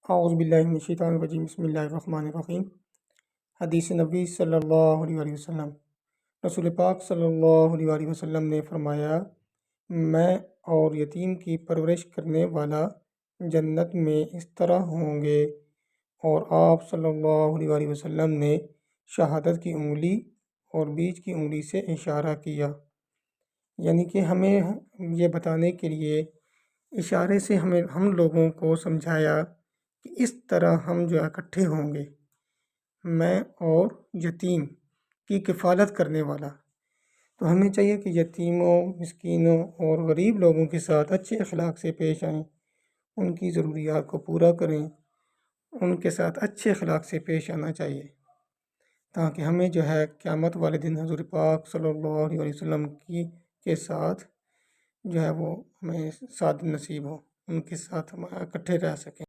اعوذ باللہ من الشیطان الرجیم، بسم اللہ الرحمن الرحیم۔ حدیث نبی صلی اللہ علیہ وسلم، رسول پاک صلی اللہ علیہ وسلم نے فرمایا، میں اور یتیم کی پرورش کرنے والا جنت میں اس طرح ہوں گے، اور آپ صلی اللہ علیہ وسلم نے شہادت کی انگلی اور بیچ کی انگلی سے اشارہ کیا، یعنی کہ ہمیں یہ بتانے کے لیے اشارے سے ہم لوگوں کو سمجھایا کہ اس طرح ہم جو اکٹھے ہوں گے، میں اور یتیم کی کفالت کرنے والا۔ تو ہمیں چاہیے کہ یتیموں، مسکینوں اور غریب لوگوں کے ساتھ اچھے اخلاق سے پیش آئیں، ان کی ضروریات کو پورا کریں، ان کے ساتھ اچھے اخلاق سے پیش آنا چاہیے، تاکہ ہمیں جو ہے قیامت والے دن حضور پاک صلی اللہ علیہ وسلم کے ساتھ جو ہے وہ ہمیں سعادت نصیب ہو، ان کے ساتھ ہم اکٹھے رہ سکیں۔